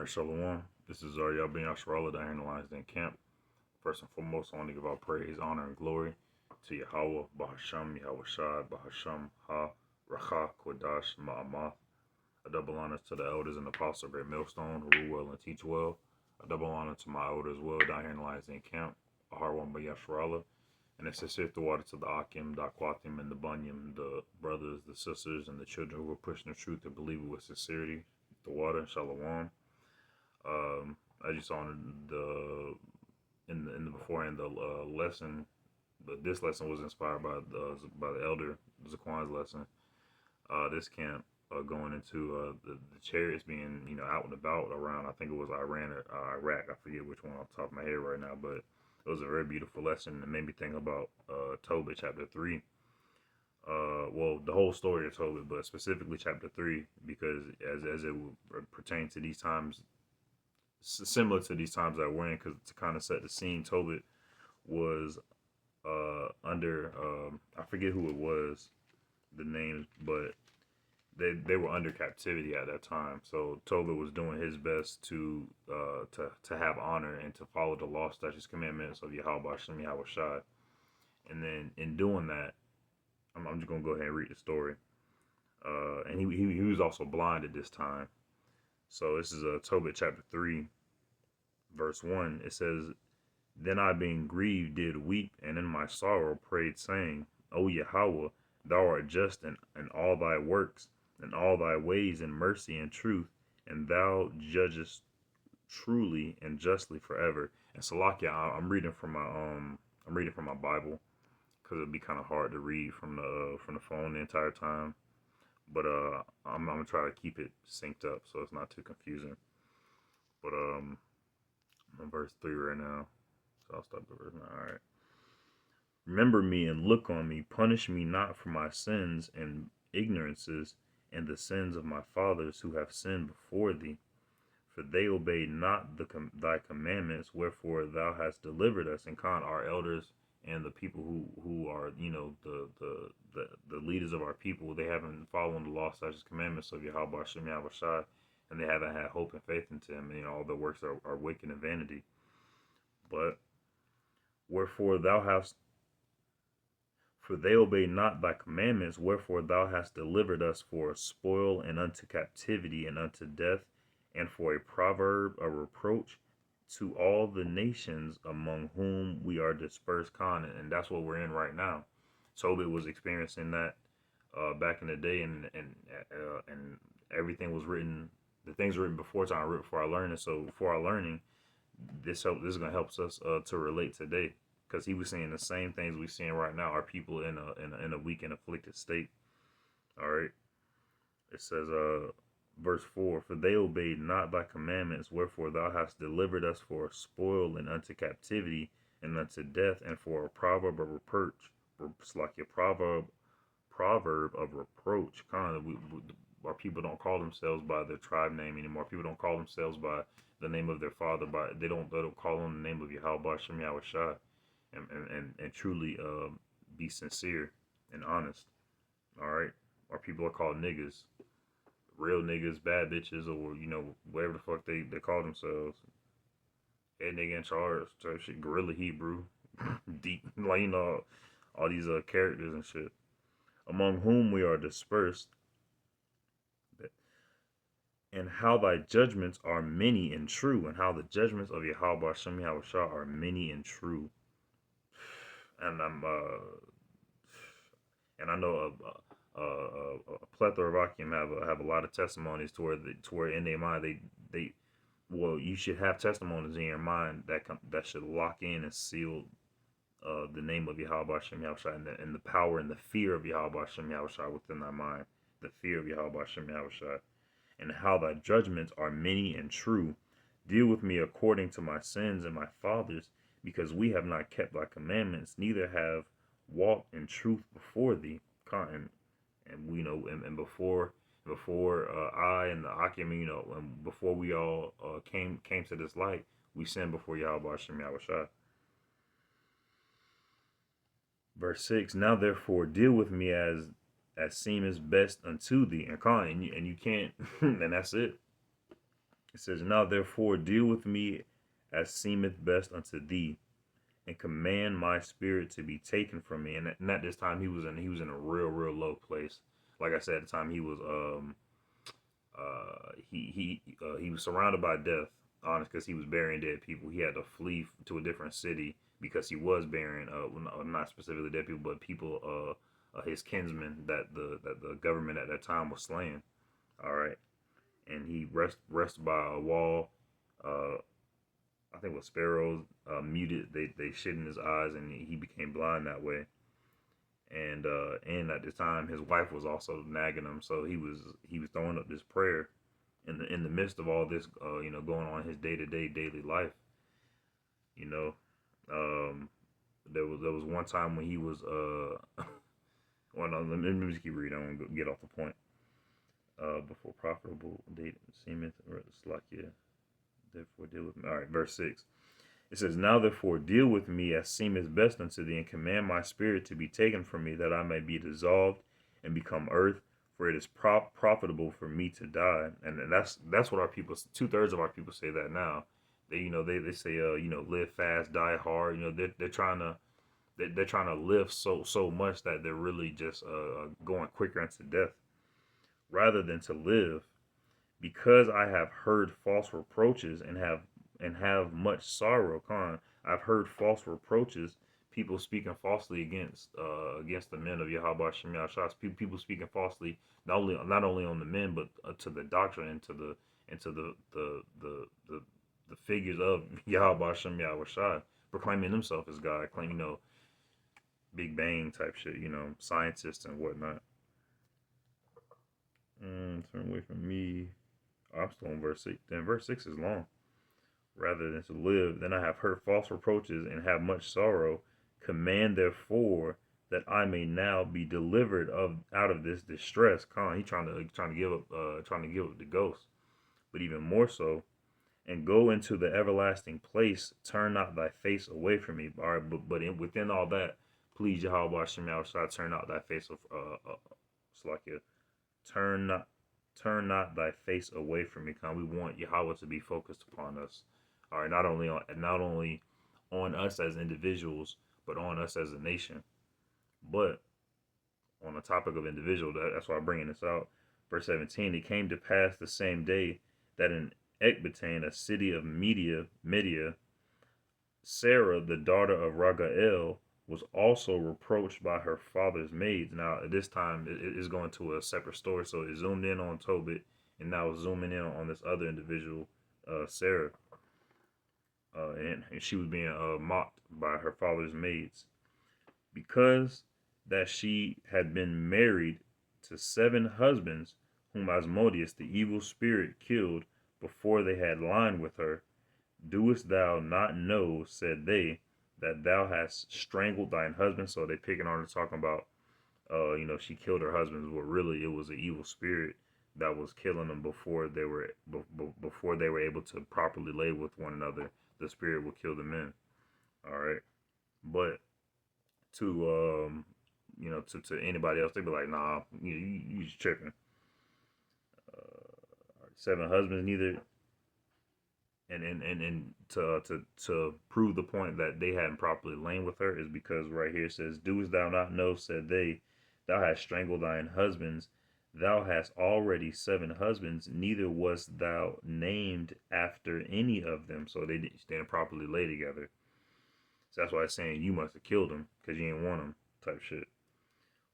Alright, Shalom. This is Yah Ben Yasharallah, the analyzed in camp. First and foremost, I want to give all praise, honor, and glory to Yahweh, Bahasham, Yahweh Shai, Bahasham, Ha, Racha, Kodash, Ma'amath. A double honor to the elders and apostles of Great Millstone who rule well and teach well. A double honor to my elders as well, down here in the Lions Den camp. A hard one by Yasharallah. And a sincere water to the Akim, the Aquatim, and the Bunyam, the brothers, the sisters, and the children who were pushing the truth and believe it with sincerity. The water, Shalom. As you saw in the beforehand, the lesson, but this lesson was inspired by the elder Zaquan's lesson. This camp going into the chariots being out and about around. I think it was Iran or Iraq. I forget which one off the top of my head right now, but it was a very beautiful lesson. It made me think about Tobit chapter 3. Well, the whole story of Tobit, but specifically chapter 3, because as it would pertain to these times, similar to these times that we're in, because to kind of set the scene, Tobit was under I forget who it was, the names, but they were under captivity at that time. So Tobit was doing his best to have honor and to follow the law, statutes, commandments of Yahweh Shem Yahweh Shai. And then in doing that, I'm just gonna go ahead and read the story. And he was also blind at this time. So this is Tobit chapter 3, verse 1. It says, Then I being grieved did weep, and in my sorrow prayed, saying, O Yahweh, thou art just in all thy works, and all thy ways in mercy and truth, and thou judgest truly and justly forever. And Salakia, I'm reading from my Bible, because it'd be kind of hard to read from the phone the entire time. But I'm gonna try to keep it synced up so it's not too confusing. But I'm on verse 3 right now, so I'll start the verse 9. All right. Remember me and look on me. Punish me not for my sins and ignorances and the sins of my fathers who have sinned before thee. For they obeyed not thy commandments, wherefore thou hast delivered us. And our elders and the people who are the leaders of our people, they haven't followed the law, statutes, commandments of Yahweh Hashem Yahweh Shai, and they haven't had hope and faith into him. And all their works are wicked and vanity. But wherefore thou hast, for they obey not thy commandments, wherefore thou hast delivered us for a spoil and unto captivity and unto death, and for a proverb, a reproach to all the nations among whom we are dispersed. And that's what we're in right now. Tobit was experiencing that back in the day, and everything was written. The things written before time, written for our learning. So for our learning, this is gonna help us to relate today, because he was saying the same things we're seeing right now. Our people in a weak and afflicted state. All right. It says verse 4, For they obeyed not thy commandments, wherefore thou hast delivered us for a spoil and unto captivity and unto death, and for a proverb of reproach. It's like a proverb of reproach. Our people don't call themselves by their tribe name anymore. People don't call themselves by the name of their father. They don't call on the name of Yahweh Shem Yahweh Shai, and truly be sincere and honest. All right. Our people are called niggas. Real niggas, bad bitches, or whatever the fuck they call themselves. Head nigga in charge, type shit, Gorilla Hebrew, deep, all these characters and shit, among whom we are dispersed, and how thy judgments are many and true, and how the judgments of Yahweh Hashem Yahweh Shah are many and true. And I know a plethora of Akim have a lot of testimonies to where in their mind they you should have testimonies in your mind that should lock in and seal the name of Yahweh Hashem Yahweh Shai, and the power and the fear of Yahweh Hashem Yahweh Shai within thy mind, the fear of Yahweh Hashem Yahweh Shai, and how thy judgments are many and true. Deal with me according to my sins and my fathers, because we have not kept thy commandments, neither have walked in truth before thee. And we and before I and the Akim, and before we all came to this light, we sinned before Yahweh Hashem Yahweh Shai. Verse 6, Now therefore deal with me as seemeth best unto thee. And you can't, and that's it. It says, "Now therefore deal with me as seemeth best unto thee, and command my spirit to be taken from me." And at this time he was in a real low place. Like I said, at the time he was surrounded by death, honest, because he was burying dead people. He had to flee to a different city because he was burying well, not specifically dead people, but people his kinsmen that the government at that time was slaying. All right, and he rested by a wall. Uh, I think with sparrows muted, they shit in his eyes, and he became blind that way. And at the time, his wife was also nagging him, so he was throwing up this prayer in the midst of all this, going on in his day-to-day daily life. You know, um, there was one time when he was well, no, let me just keep reading. I want to get off the point. Before profitable date seemeth slakia, therefore deal with me. All right, verse 6. It says, "Now therefore deal with me as seemeth best unto thee, and command my spirit to be taken from me, that I may be dissolved and become earth, for it is profitable for me to die." And that's what our people, 2/3 of our people say that now. They say live fast, die hard. They're trying to they're trying to live so much that they're really just going quicker into death rather than to live, because I have heard false reproaches and have much sorrow. I've heard false reproaches, people speaking falsely against the men of Yahweh Shem Yahshua. People speaking falsely not only on the men, but to the doctrine and to the figures of Yahweh Shem Yahshua, proclaiming themselves as God, claiming Big Bang type shit, scientists and whatnot. Turn away from me. I'm still on verse 6. Then verse 6 is long. Rather than to live, then I have heard false reproaches and have much sorrow. Command therefore that I may now be delivered out of this distress. He trying to give up the ghost, but even more so, and go into the everlasting place. Turn not thy face away from me. All right, within all that, please Yahweh Shem Yahshua, turn not thy face of Slakia. Turn not turn not thy face away from me. We want Yahweh to be focused upon us. All right, not only on us as individuals, but on us as a nation. But on the topic of individual, that's why I'm bringing this out. Verse 17: It came to pass the same day that in Ecbatane, a city of Media, Sarah, the daughter of Ragael, was also reproached by her father's maids. Now, at this time, it is going to a separate story, so it zoomed in on Tobit, and now it's zooming in on this other individual, Sarah, and she was being mocked by her father's maids because that she had been married to 7 husbands, whom Asmodeus, the evil spirit, killed before they had lined with her. Doest thou not know, said they, that thou hast strangled thine husband? So they picking on her, talking about, she killed her husbands. But really, it was an evil spirit that was killing them before they were able to properly lay with one another. The spirit will kill the men. All right, but to anybody else, they'd be like, nah, you just tripping. 7 husbands, neither. And to prove the point that they hadn't properly lain with her is because right here it says, "Doest thou not know," said they, "thou hast strangled thine husbands? Thou hast already 7 husbands, neither wast thou named after any of them." So they didn't properly lay together. So that's why it's saying you must have killed them because you ain't want them type shit.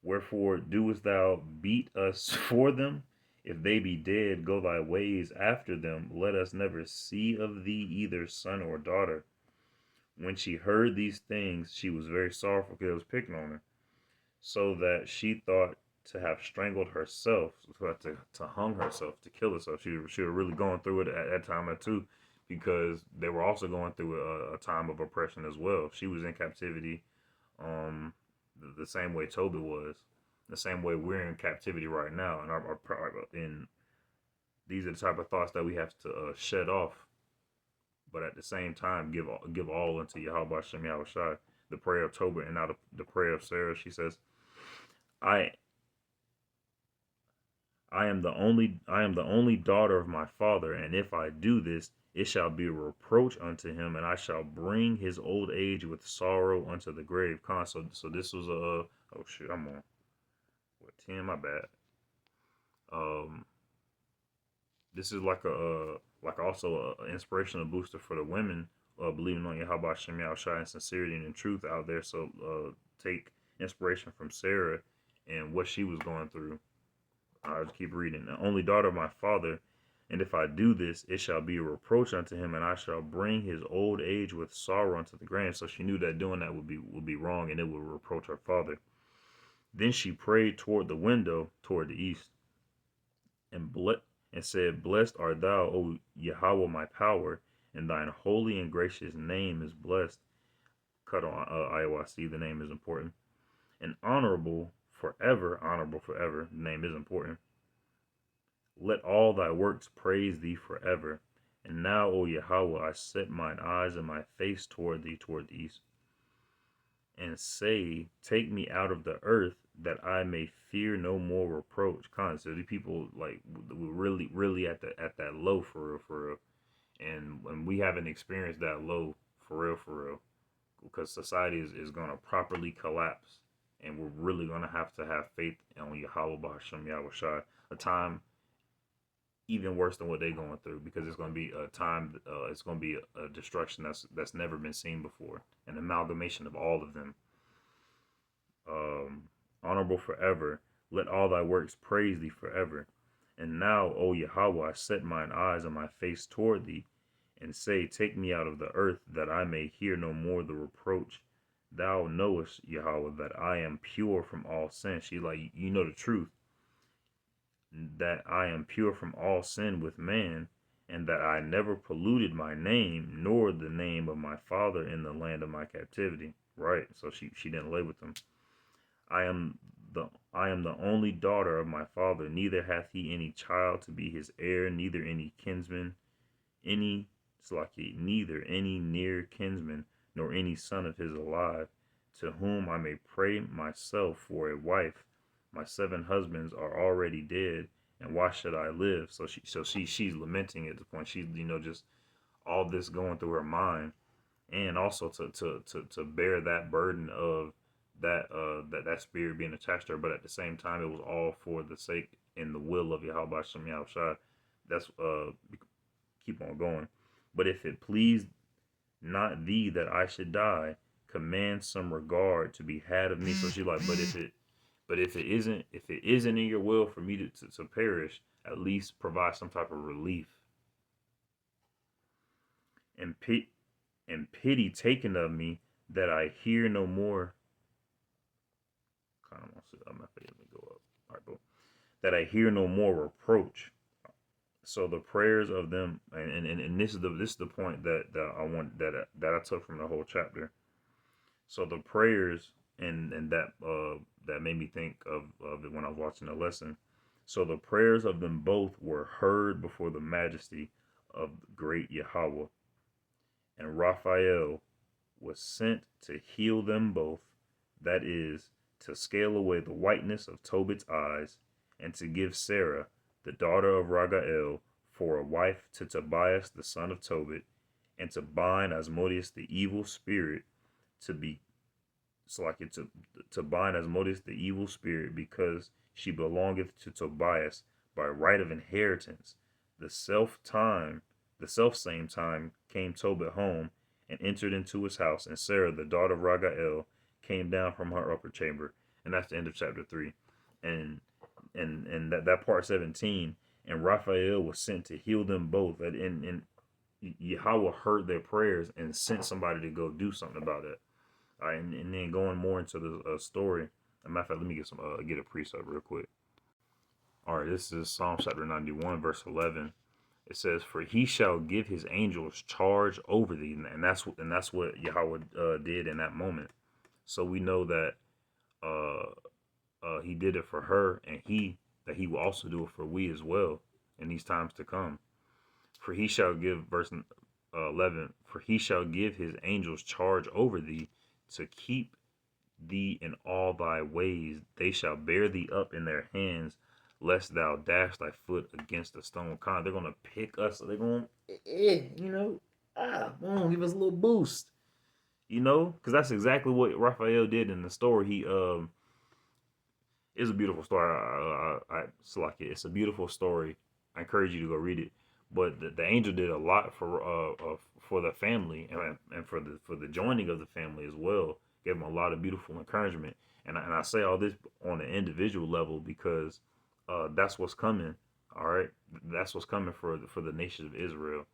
"Wherefore doest thou beat us for them? If they be dead, go thy ways after them. Let us never see of thee either son or daughter." When she heard these things, she was very sorrowful, because it was picking on her, so that she thought to have strangled herself, to hung herself, to kill herself. She was really going through it at that time too, because they were also going through a time of oppression as well. She was in captivity, the same way Tobit was, the same way we're in captivity right now, and these are the type of thoughts that we have to shed off, but at the same time give all into Yahweh Shem Yahushai. The prayer of Tobit and now the prayer of Sarah. She says, "I I am the only daughter of my father, and if I do this, it shall be a reproach unto him, and I shall bring his old age with sorrow unto the grave. So this was a oh shit, I'm on what 10, my bad. Um this is like like also a inspirational booster for the women believing on Yahweh Shem Shai and sincerity and in truth out there. So take inspiration from Sarah and what she was going through. I'll just keep reading. The only daughter of my father, and if I do this, it shall be a reproach unto him, and I shall bring his old age with sorrow unto the grave. So she knew that doing that would be wrong, and it would reproach her father. Then she prayed toward the window, toward the east, and and said, "Blessed art thou, O Yahweh, my power, and thine holy and gracious name is blessed." Cut on IOIC. The name is important. And honorable forever. Honorable forever. The name is important. Let all thy works praise thee forever. And now, O Yahweh, I set mine eyes and my face toward thee, toward the east, and say, take me out of the earth, that I may fear no more reproach. So these people like really, really at that low for real, for real. And when we haven't experienced that low for real, because society is gonna properly collapse, and we're really gonna have to have faith on Yahweh B'Hashem Yahweh Shai. A time even worse than what they're going through, because it's going to be a time, it's going to be a destruction that's never been seen before, an amalgamation of all of them. Honorable forever, let all thy works praise thee forever. And now, O Yahweh, I set mine eyes and my face toward thee, and say, take me out of the earth, that I may hear no more the reproach. Thou knowest, Yahweh, that I am pure from all sin. She like, you know the truth, that I am pure from all sin with man, and that I never polluted my name, nor the name of my father in the land of my captivity. Right. So she didn't lay with them. I am the only daughter of my father, neither hath he any child to be his heir, neither any kinsman, neither any near kinsman, nor any son of his alive, to whom I may pray myself for a wife. My 7 husbands are already dead, and why should I live? So she's lamenting at the point. She, just all this going through her mind, and also to bear that burden of that spirit being attached to her. But at the same time, it was all for the sake and the will of Yahweh Shem Yahushua. That's keep on going. But if it please not thee that I should die, command some regard to be had of me. So she like, but if it isn't in your will for me to perish, at least provide some type of relief. And pity taken of me, that I hear no more. Kind of wants to. I'm not going to go up. All right, boom. That I hear no more reproach. So the prayers of them, and this is the point that I want that I took from the whole chapter. So the prayers and that made me think of it when I was watching the lesson. So the prayers of them both were heard before the majesty of great Yahweh, and Raphael was sent to heal them both, that is, to scale away the whiteness of Tobit's eyes, and to give Sarah, the daughter of Ragael, for a wife to Tobias the son of Tobit, and to bind Asmodeus the evil spirit to be to bind Asmodeus the evil spirit, because she belongeth to Tobias by right of inheritance. The self same time came Tobit home, and entered into his house, and Sarah, the daughter of Ragael, came down from her upper chamber. And that's the end of chapter 3. And that part 17, and Raphael was sent to heal them both. And Yahweh heard their prayers and sent somebody to go do something about it. All right, and then going more into the story. As a matter of fact, let me get a precept real quick. All right, this is Psalm chapter 91, verse 11. It says, "For he shall give his angels charge over thee," and that's what Yahweh did in that moment. So we know that he did it for her, and he will also do it for we as well in these times to come. For he shall give, verse 11, for he shall give his angels charge over thee, to keep thee in all thy ways. They shall bear thee up in their hands, lest thou dash thy foot against a stone. Con, they're gonna pick us. They're gonna, give us a little boost. Because that's exactly what Raphael did in the story. It's a beautiful story. It's a beautiful story. I encourage you to go read it. But the angel did a lot for the family and for the joining of the family as well. Gave them a lot of beautiful encouragement. And I say all this on an individual level because that's what's coming. All right, that's what's coming for the nation of Israel.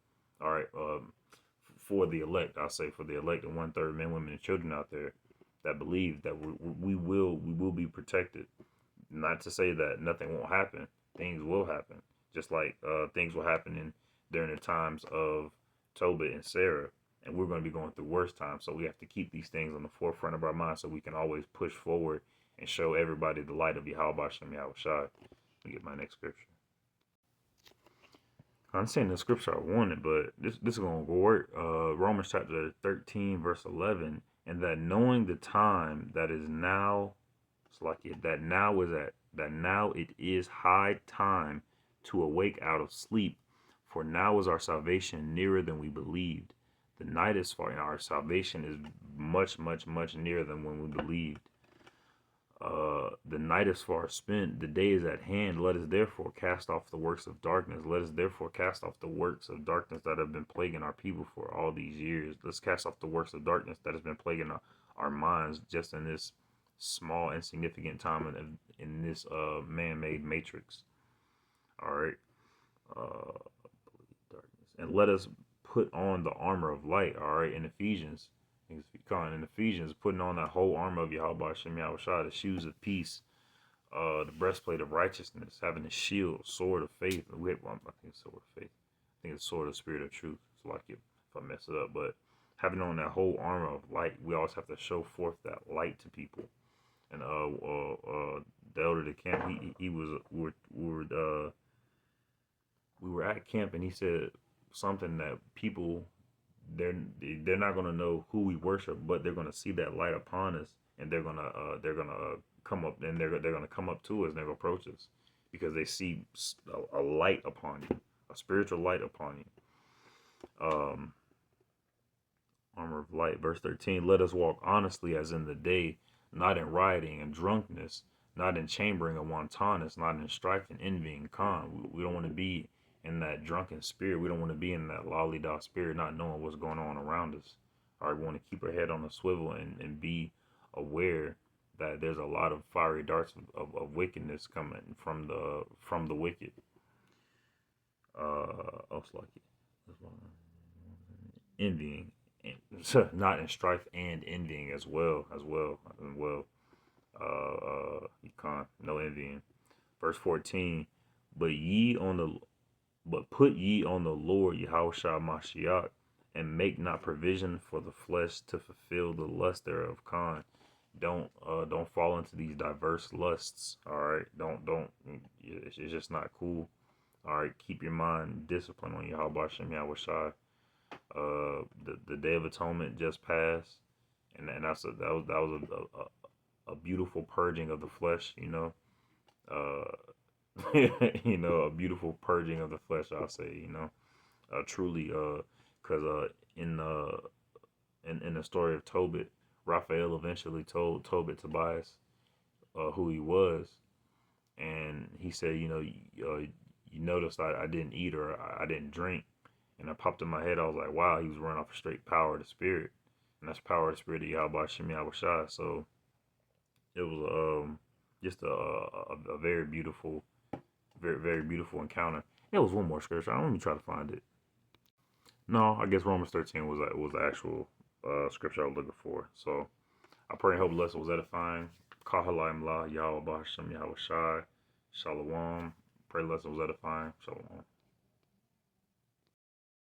All right, for the elect, I'll say for the elect and 1/3 men, women, and children out there that believe that we will be protected. Not to say that nothing won't happen. Things will happen. Just like things will happen during the times of Tobit and Sarah. And we're going to be going through worse times. So we have to keep these things on the forefront of our mind so we can always push forward and show everybody the light of Yahweh Shem Yahushai. Let me get my next scripture. I'm saying the scripture I wanted, but this is going to work. Romans chapter 13, verse 11. And that knowing the time that is now, it's like that now it is high time to awake out of sleep, for now is our salvation nearer than we believed. The night is far, and our salvation is much, much, much nearer than when we believed. The night is far spent, the day is at hand. Let us therefore cast off the works of darkness. Let us therefore cast off the works of darkness that have been plaguing our people for all these years. Let's cast off the works of darkness that has been plaguing our minds just in this small, insignificant time in this man-made matrix. All right. Darkness. And let us put on the armor of light. All right. In Ephesians, putting on that whole armor of Yahweh Shem Yahushua, the shoes of peace, the breastplate of righteousness, having the shield, sword of faith. I think it's sword of faith. I think it's sword of spirit of truth. It's like it if I mess it up, but having on that whole armor of light, we always have to show forth that light to people. And the elder of the camp, we were at camp, and he said something that people they're not gonna know who we worship, but they're gonna see that light upon us, and they're gonna come up, and they're gonna come up to us, and they're gonna approach us because they see a light upon you, a spiritual light upon you. Armor of light, verse 13. Let us walk honestly as in the day, not in rioting and drunkenness, not in chambering and wantonness, not in strife and envying. We don't want to be in that drunken spirit. We don't want to be in that lolly-dog spirit, not knowing what's going on around us. All right, we want to keep our head on the swivel and be aware that there's a lot of fiery darts of wickedness coming from the wicked. Envying, not in strife and envying as well. You can't, no envying. Verse 14, but put ye on the Lord Yahushua Mashiach, and make not provision for the flesh to fulfill the lust thereof. Don't fall into these diverse lusts. All right, don't. It's just not cool. All right, keep your mind disciplined on Yahweh Shem Yahushua. The Day of Atonement just passed, and that was a beautiful purging of the flesh. A beautiful purging of the flesh, I'll say, truly, because in the story of Tobit, Raphael eventually told Tobias who he was, and he said, you noticed I didn't eat or I didn't drink, and I popped in my head, I was like, wow, he was running off a straight power of the spirit, and that's power of the spirit of Yahweh Shem Yahushua. So it was just a very beautiful. Very, very beautiful encounter. There was one more scripture. Let me try to find it. No, I guess Romans 13 was the actual scripture I was looking for. So I pray and hope the lesson was edifying. Kahalayim la Yahweh Hashem Yahweh Shai. Shalom. Pray the lesson was edifying. Shalom.